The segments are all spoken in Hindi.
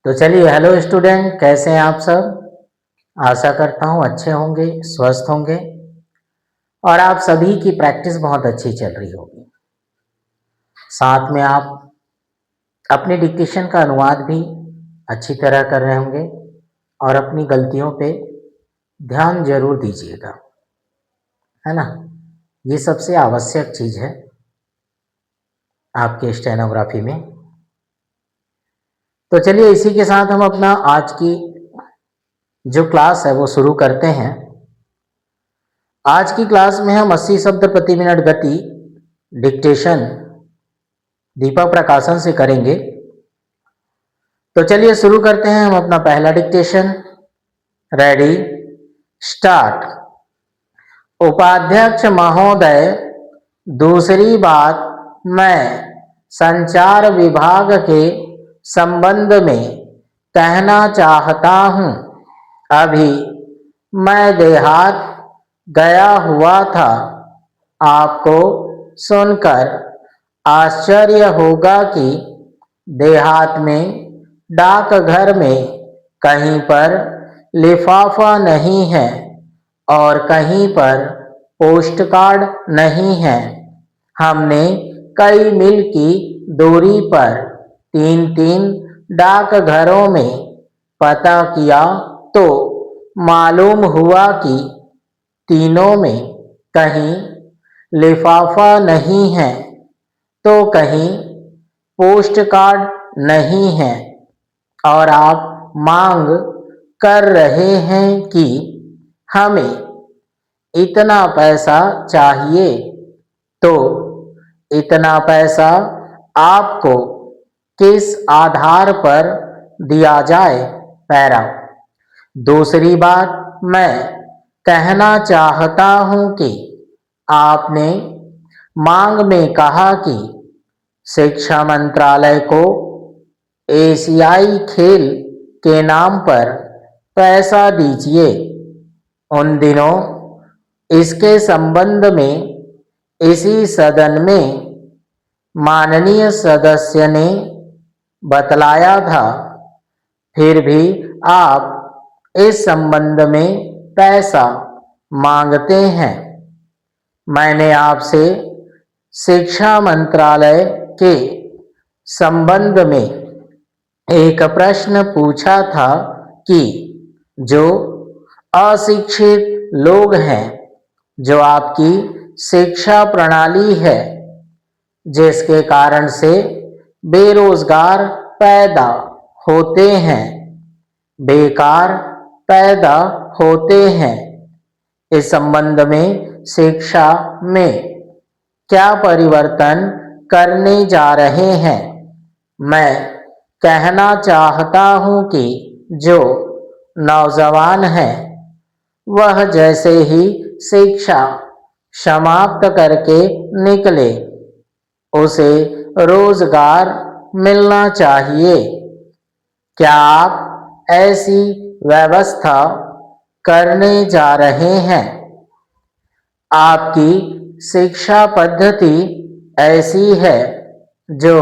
तो चलिए, हेलो स्टूडेंट, कैसे हैं आप सब। आशा करता हूँ अच्छे होंगे, स्वस्थ होंगे और आप सभी की प्रैक्टिस बहुत अच्छी चल रही होगी। साथ में आप अपनी डिक्टेशन का अनुवाद भी अच्छी तरह कर रहे होंगे और अपनी गलतियों पे ध्यान जरूर दीजिएगा, है ना। ये सबसे आवश्यक चीज़ है आपके स्टेनोग्राफी में। तो चलिए, इसी के साथ हम अपना आज की जो क्लास है वो शुरू करते हैं। आज की क्लास में हम 80 शब्द प्रति मिनट गति डिक्टेशन दीपक प्रकाशन से करेंगे। तो चलिए शुरू करते हैं हम अपना पहला डिक्टेशन। Ready, start. उपाध्यक्ष महोदय, दूसरी बात मैं संचार विभाग के संबंध में कहना चाहता हूँ। अभी मैं देहात गया हुआ था। आपको सुनकर आश्चर्य होगा कि देहात में डाकघर में कहीं पर लिफाफा नहीं है और कहीं पर पोस्ट कार्ड नहीं है। हमने कई मील की दूरी पर 3 डाकघरों में पता किया तो मालूम हुआ कि तीनों में कहीं लिफाफा नहीं है तो कहीं पोस्ट कार्ड नहीं है और आप मांग कर रहे हैं कि हमें इतना पैसा चाहिए। तो इतना पैसा आपको किस आधार पर दिया जाए। पैरा। दूसरी बात मैं कहना चाहता हूं कि आपने मांग में कहा कि शिक्षा मंत्रालय को एशियाई खेल के नाम पर पैसा दीजिए। उन दिनों इसके संबंध में इसी सदन में माननीय सदस्य ने बतलाया था, फिर भी आप इस संबंध में पैसा मांगते हैं। मैंने आपसे शिक्षा मंत्रालय के संबंध में एक प्रश्न पूछा था कि जो अशिक्षित लोग हैं, जो आपकी शिक्षा प्रणाली है, जिसके कारण से बेरोजगार पैदा होते हैं, बेकार पैदा होते हैं, इस संबंध में शिक्षा में क्या परिवर्तन करने जा रहे हैं। मैं कहना चाहता हूं कि जो नौजवान है वह जैसे ही शिक्षा समाप्त करके निकले उसे रोजगार मिलना चाहिए। क्या आप ऐसी व्यवस्था करने जा रहे हैं। आपकी शिक्षा पद्धति ऐसी है जो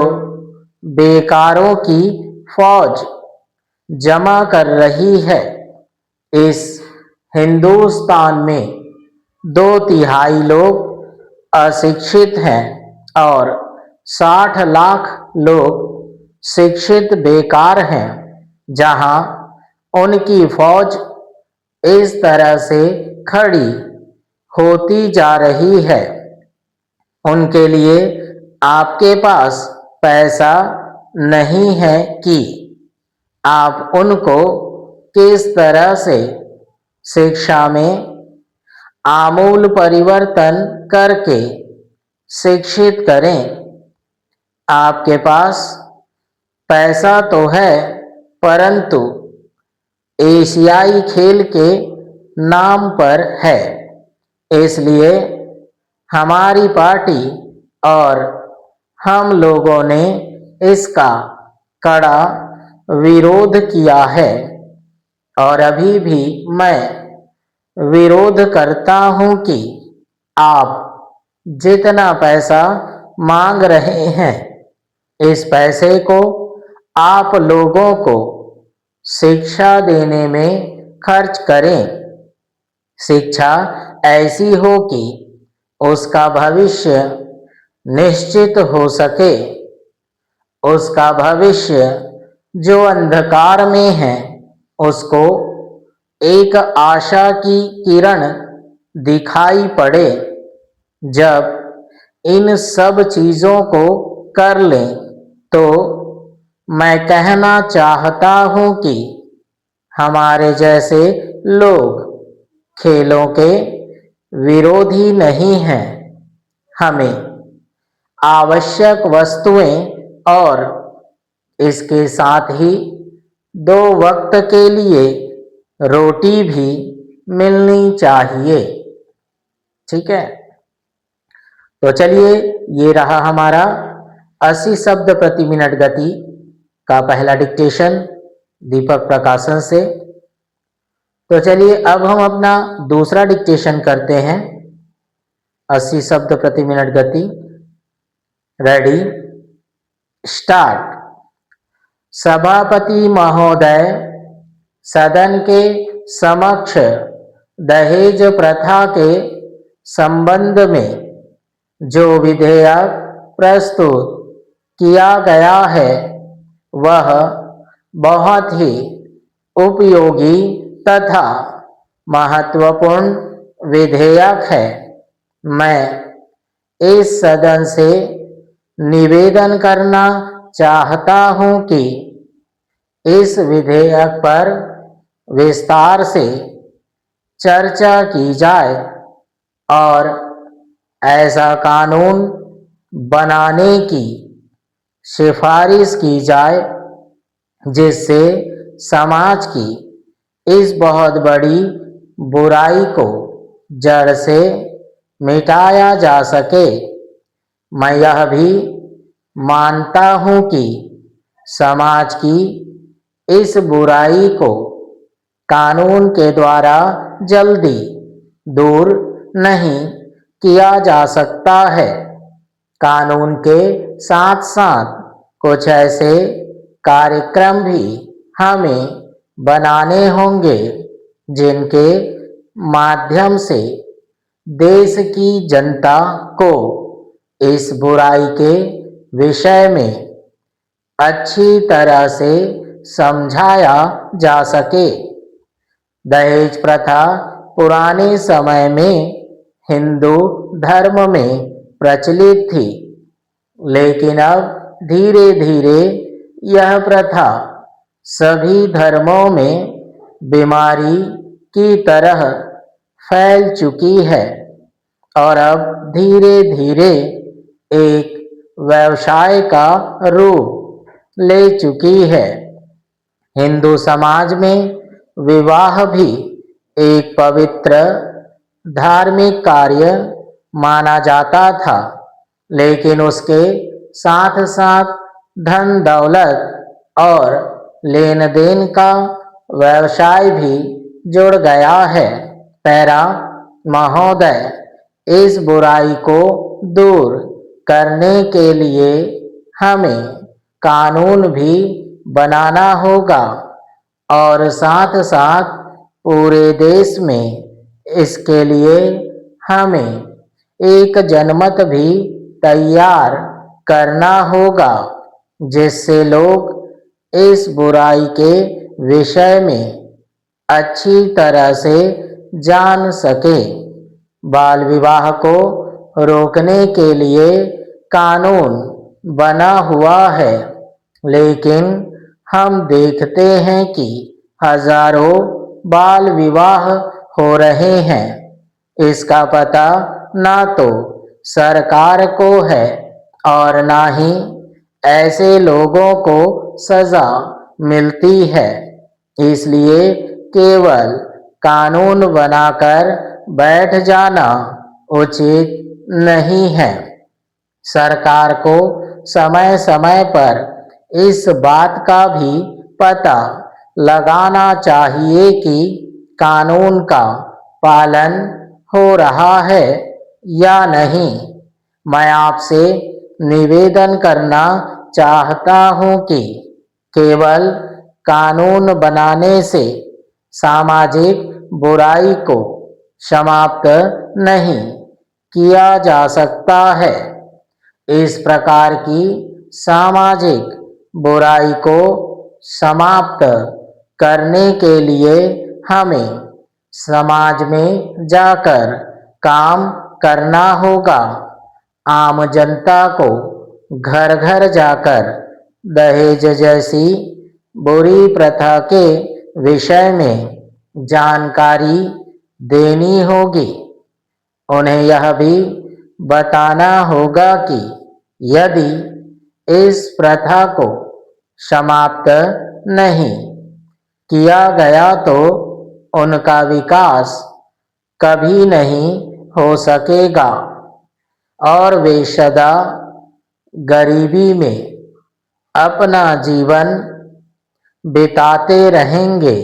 बेकारों की फौज जमा कर रही है। इस हिंदुस्तान में 2/3 लोग अशिक्षित हैं और 60 लाख लोग शिक्षित बेकार हैं। जहां उनकी फौज इस तरह से खड़ी होती जा रही है, उनके लिए आपके पास पैसा नहीं है कि आप उनको किस तरह से शिक्षा में आमूल परिवर्तन करके शिक्षित करें। आपके पास पैसा तो है, परंतु एशियाई खेल के नाम पर है। इसलिए हमारी पार्टी और हम लोगों ने इसका कड़ा विरोध किया है और अभी भी मैं विरोध करता हूं कि आप जितना पैसा मांग रहे हैं, इस पैसे को आप लोगों को शिक्षा देने में खर्च करें। शिक्षा ऐसी हो कि उसका भविष्य निश्चित हो सके। उसका भविष्य जो अंधकार में है उसको एक आशा की किरण दिखाई पड़े। जब इन सब चीज़ों को कर लें तो मैं कहना चाहता हूँ कि हमारे जैसे लोग खेलों के विरोधी नहीं हैं। हमें आवश्यक वस्तुएं और इसके साथ ही 2 वक्त के लिए रोटी भी मिलनी चाहिए। ठीक है, तो चलिए ये रहा हमारा 80 शब्द प्रति मिनट गति का पहला डिक्टेशन दीपक प्रकाशन से। तो चलिए अब हम अपना दूसरा डिक्टेशन करते हैं 80 शब्द प्रति मिनट गति। Ready, start. सभापति महोदय, सदन के समक्ष दहेज प्रथा के संबंध में जो विधेयक प्रस्तुत किया गया है वह बहुत ही उपयोगी तथा महत्वपूर्ण विधेयक है। मैं इस सदन से निवेदन करना चाहता हूं कि इस विधेयक पर विस्तार से चर्चा की जाए और ऐसा कानून बनाने की सिफारिश की जाए जिससे समाज की इस बहुत बड़ी बुराई को जड़ से मिटाया जा सके। मैं यह भी मानता हूं कि समाज की इस बुराई को कानून के द्वारा जल्दी दूर नहीं किया जा सकता है। कानून के साथ साथ कुछ ऐसे कार्यक्रम भी हमें बनाने होंगे जिनके माध्यम से देश की जनता को इस बुराई के विषय में अच्छी तरह से समझाया जा सके। दहेज प्रथा पुराने समय में हिंदू धर्म में प्रचलित थी, लेकिन अब धीरे धीरे यह प्रथा सभी धर्मों में बीमारी की तरह फैल चुकी है और अब धीरे धीरे एक व्यवसाय का रूप ले चुकी है। हिंदू समाज में विवाह भी एक पवित्र धार्मिक कार्य माना जाता था, लेकिन उसके साथ साथ धन दौलत और लेन देन का व्यवसाय भी जुड़ गया है। पैरा महोदय, इस बुराई को दूर करने के लिए हमें कानून भी बनाना होगा और साथ साथ पूरे देश में इसके लिए हमें एक जनमत भी तैयार करना होगा जिससे लोग इस बुराई के विषय में अच्छी तरह से जान सके। बाल विवाह को रोकने के लिए कानून बना हुआ है, लेकिन हम देखते हैं कि हजारों बाल विवाह हो रहे हैं। इसका पता ना तो सरकार को है और ना ही ऐसे लोगों को सजा मिलती है। इसलिए केवल कानून बनाकर बैठ जाना उचित नहीं है। सरकार को समय समय पर इस बात का भी पता लगाना चाहिए कि कानून का पालन हो रहा है या नहीं। मैं आपसे निवेदन करना चाहता हूं कि केवल कानून बनाने से सामाजिक बुराई को समाप्त नहीं किया जा सकता है। इस प्रकार की सामाजिक बुराई को समाप्त करने के लिए हमें समाज में जाकर काम करना होगा। आम जनता को घर घर जाकर दहेज जैसी बुरी प्रथा के विषय में जानकारी देनी होगी। उन्हें यह भी बताना होगा कि यदि इस प्रथा को समाप्त नहीं किया गया तो उनका विकास कभी नहीं हो सकेगा और वे सदा गरीबी में अपना जीवन बिताते रहेंगे।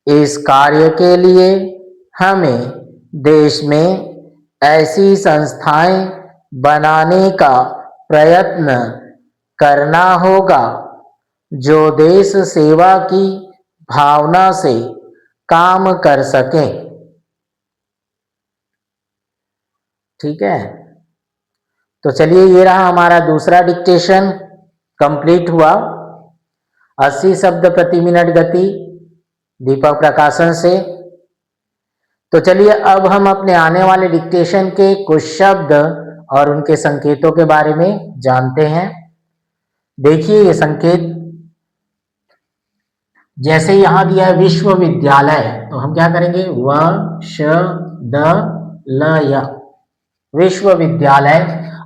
इस कार्य के लिए हमें देश में ऐसी संस्थाएं बनाने का प्रयत्न करना होगा जो देश सेवा की भावना से काम कर सकें। ठीक है, तो चलिए ये रहा हमारा दूसरा डिक्टेशन, कंप्लीट हुआ। 80 शब्द प्रति मिनट गति, दीपक प्रकाशन से। तो चलिए अब हम अपने आने वाले डिक्टेशन के कुछ शब्द और उनके संकेतों के बारे में जानते हैं। देखिए ये संकेत, जैसे यहां दिया है विश्वविद्यालय, तो हम क्या करेंगे, व श द ल य, विश्वविद्यालय।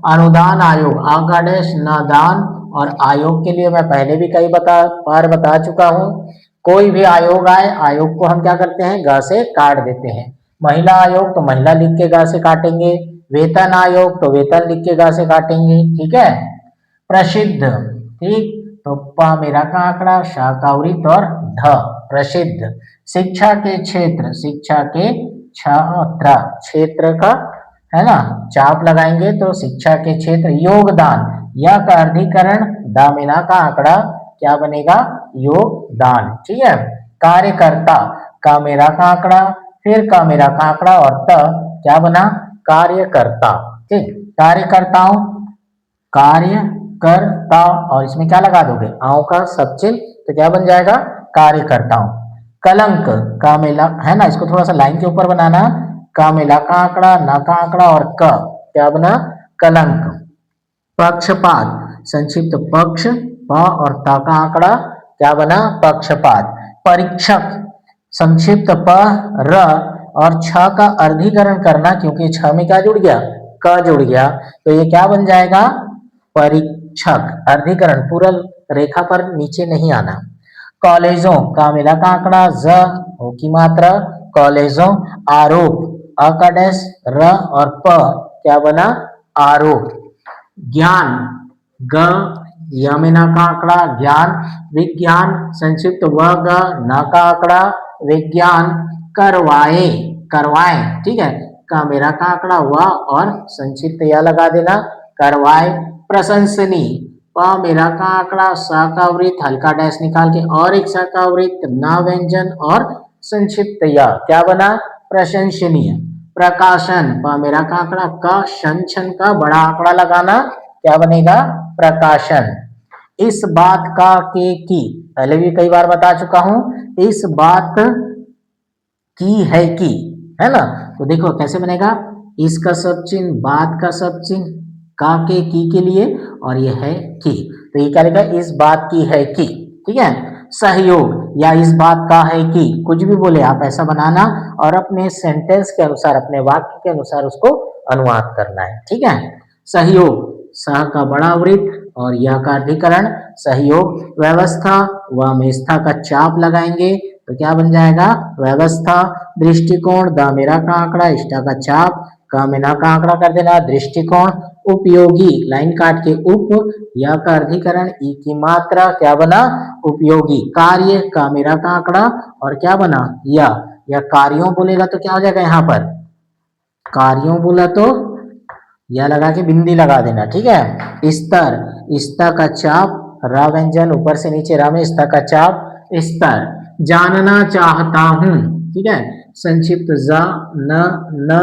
अनुदान आयोग, आकादेश नादान और आयोग के लिए मैं पहले भी कई बार बता चुका हूं। कोई भी आयोग आए, आयोग को हम क्या करते हैं, ग से काट देते हैं। महिला आयोग तो महिला लिख के ग से काटेंगे, वेतन आयोग तो वेतन लिख के ग से काटेंगे। ठीक है, प्रसिद्ध, ठीक, तो प मेरा का आंकड़ा, शा का वृत्त और ध प्रसिद्ध। शिक्षा के क्षेत्र, शिक्षा के छात्र, क्षेत्र का है ना चाप लगाएंगे तो शिक्षा के क्षेत्र। योगदान, या का अर्धीकरण, दामिना का आंकड़ा क्या बनेगा, योगदान। ठीक है, कार्यकर्ता, का मेरा का आंकड़ा, फिर का मेरा का आंकड़ा और त क्या बना, कार्यकर्ता। ठीक, कार्यकर्ताओं, कार्यकर्ता, और इसमें क्या लगा दोगे, आओ का सब चिन्ह, तो क्या बन जाएगा, कार्यकर्ताओं। कलंक, का मेला है ना, इसको थोड़ा सा लाइन के ऊपर बनाना, का मेला का आंकड़ा, ना का आंकड़ा और क क्या बना, कलंक। पक्षपात, संक्षिप्त पक्ष, प और ता का आंकड़ा क्या बना, पक्षपात। परीक्षक, संक्षिप्त प र और छ का अर्धीकरण करना, क्योंकि छ में क्या जुड़ गया, क जुड़ गया, तो ये क्या बन जाएगा, परीक्षक। अर्धीकरण पूरा रेखा पर नीचे नहीं आना। कॉलेजों, का मिला का आंकड़ा, ज हो की मात्रा, कॉलेजों। आरोप, अ का डैश, र और प क्या बना, आरोप। ज्ञान, ग यमिना का आंकड़ा, ज्ञान। विज्ञान, संक्षिप्त व ग, न का आंकड़ा, विज्ञान। करवाए, करवाए, ठीक है, का मेरा का आंकड़ा व और संक्षिप्त या लगा देना, करवाए। प्रशंसनीय, प मेरा का आंकड़ा, सा का वृत्त हल्का डैश निकाल के और एक सा का वृत्त, ना व्यंजन और संक्षिप्त या क्या बना, प्रशंसनीय। प्रकाशन, प मेरा का आंकड़ा, का शन छन का बड़ा आंकड़ा लगाना, क्या बनेगा, प्रकाशन। इस बात का के की, पहले भी कई बार बता चुका हूं, इस बात की है कि, है ना, तो देखो कैसे बनेगा, इसका सब चिन्ह, बात का सब चिन्ह, का के की के लिए, और ये है की, तो ये क्या लिखा, इस बात की है कि। ठीक है, सहयोग, या इस बात का है कि, कुछ भी बोले आप ऐसा बनाना और अपने सेंटेंस के अनुसार, अपने वाक्य के अनुसार उसको अनुवाद करना है। ठीक है, सहयोग, सह का बड़ा वृत्त और यह का अधिकरण, सहयोग। व्यवस्था, व में स्था का चाप लगाएंगे तो क्या बन जाएगा, व्यवस्था। दृष्टिकोण, द मेरा का आंकड़ा, स्टा का चाप, का मेना का आंकड़ा कर देना, दृष्टिकोण। उपयोगी, लाइन काट के उप, या का अर्धीकरण, ई की मात्रा, क्या बना, उपयोगी। कार्य, का मेरा का आंकड़ा और क्या बना, या कार्यों बोलेगा तो क्या हो जाएगा, यहाँ पर कार्यों बोला तो या लगा के बिंदी लगा देना। ठीक है, स्तर, स्ता का चाप, र व्यंजन ऊपर से नीचे र में स्त का चाप स्तर, जानना चाहता हूँ, ठीक है। संक्षिप्त ज न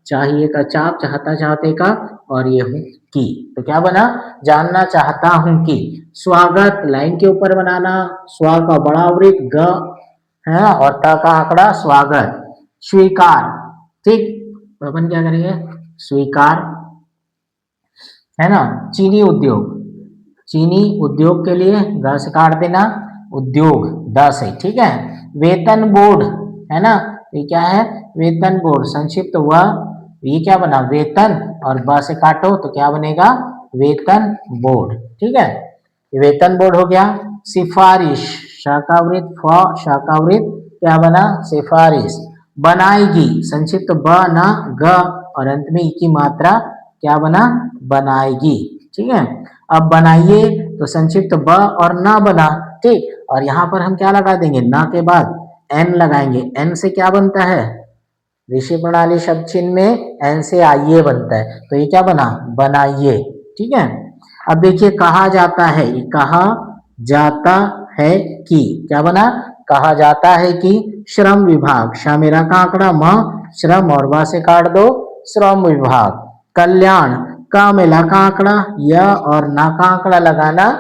चाहिए का चाप, चाहता चाहते का, और ये हूँ की, तो क्या बना, जानना चाहता हूँ कि। स्वागत लाइन के ऊपर बनाना, स्वा का बड़ा वृत्त ग है और त का आंकड़ा स्वागत। स्वीकार, ठीक, तो अपन क्या करेंगे, स्वीकार, है ना। चीनी उद्योग, चीनी उद्योग के लिए ग से काट देना, उद्योग द से, ठीक है। वेतन बोर्ड, है ना, ये क्या है, वेतन बोर्ड, संक्षिप्त व, ये क्या बना, वेतन, और ब से काटो तो क्या बनेगा, वेतन बोर्ड, ठीक है। ये वेतन बोर्ड हो गया। सिफारिश, शाकावृत फ, शाकावृत क्या बना, सिफारिश। बनाएगी, संक्षिप्त ब न ग और अंत में ई की मात्रा क्या बना, बनाएगी, ठीक है। अब बनाइए तो संक्षिप्त ब और न बना, ठीक, और यहां पर हम क्या लगा देंगे, न के बाद एन लगाएंगे, एन से क्या बनता है, ऋषि प्रणाली शब्द चिन्ह में एन से आइए बनता है, तो ये क्या बना, बनाइए, ठीक है। अब देखिए कहा जाता है, ये कहा जाता है कि, क्या बना, कहा जाता है कि। श्रम विभाग, श मेरा का आंकड़ा म, श्रम और वा से काट दो, श्रम विभाग। कल्याण, का मेला का आंकड़ा य और ना का आंकड़ा लगाना,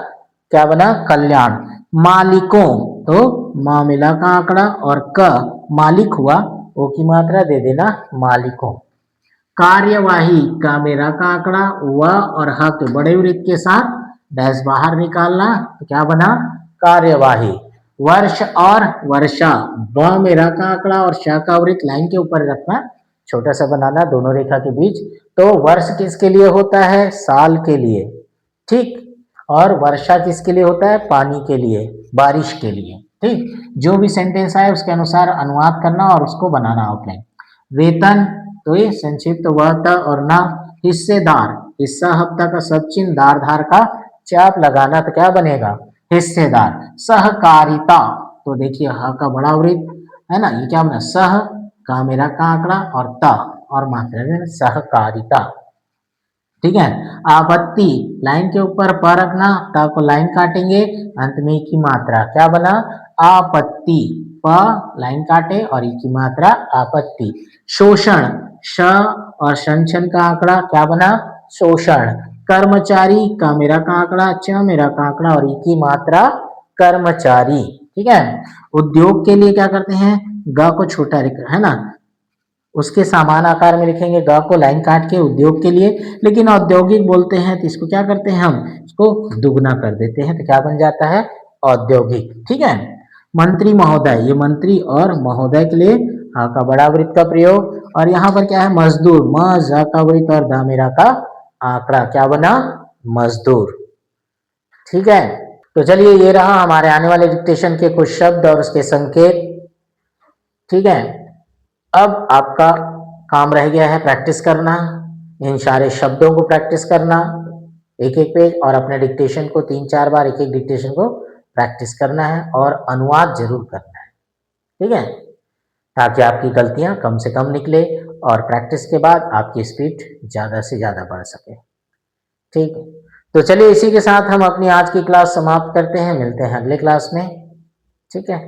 क्या बना, कल्याण। मालिकों, तो मा मिला का आंकड़ा और क मालिक हुआ, ओ की मात्रा दे देना, मालिकों। कार्यवाही, का मेरा का आंकड़ा व और ह के बड़े वृत्त के साथ डैश बाहर निकालना, तो क्या बना, कार्यवाही। वर्ष और वर्षा, ब मेरा का आंकड़ा और श का वृत्त लाइन के ऊपर रखना, छोटा सा बनाना दोनों रेखा के बीच। तो वर्ष किसके लिए होता है, साल के लिए, ठीक, और वर्षा किसके लिए होता है, पानी के लिए, बारिश के लिए, ठीक। जो भी सेंटेंस आए उसके अनुसार अनुवाद करना और उसको बनाना आउटलाइन। वेतन, तो ये संक्षिप्त व त और ना। हिस्सेदार, हिस्सा हफ्ता का सब चिन्ह, दार धार का चाप लगाना, तो क्या बनेगा, हिस्सेदार। सहकारिता, तो देखिए ह का बड़ा वृत्त है ना, ये क्या बना, सह का मेरा का आंकड़ा और त और मात्रा में सहकारिता, ठीक है। आपत्ति, लाइन के ऊपर प रखना, त को लाइन काटेंगे, अंत में ई की मात्रा, क्या बना, आपत्ति, प लाइन काटे और ई की मात्रा आपत्ति। शोषण, श और शन का आंकड़ा क्या बना, शोषण। कर्मचारी, का मेरा का आंकड़ा च मेरा का आंकड़ा और ई की मात्रा कर्मचारी, ठीक है। उद्योग के लिए क्या करते हैं, ग को छोटा है ना, उसके समान आकार में लिखेंगे, ग को लाइन काट के उद्योग के लिए, लेकिन औद्योगिक बोलते हैं तो इसको क्या करते हैं, हम इसको दुगना कर देते हैं, तो क्या बन जाता है, औद्योगिक, ठीक है। मंत्री महोदय, ये मंत्री और महोदय के लिए हा का बड़ा वृत्त का प्रयोग, और यहाँ पर क्या है, मजदूर, म ज का वृत्त और द मेरा का आंकड़ा, क्या बना, मजदूर, ठीक है। तो चलिए ये रहा हमारे आने वाले डिक्टेशन के कुछ शब्द और उसके संकेत, ठीक है। अब आपका काम रह गया है प्रैक्टिस करना, इन सारे शब्दों को प्रैक्टिस करना एक एक पेज, और अपने डिक्टेशन को 3-4 बार एक एक डिक्टेशन को प्रैक्टिस करना है और अनुवाद जरूर करना है, ठीक है, ताकि आपकी गलतियां कम से कम निकले और प्रैक्टिस के बाद आपकी स्पीड ज़्यादा से ज़्यादा बढ़ सके, ठीक है। तो चलिए इसी के साथ हम अपनी आज की क्लास समाप्त करते हैं, मिलते हैं अगले क्लास में, ठीक है।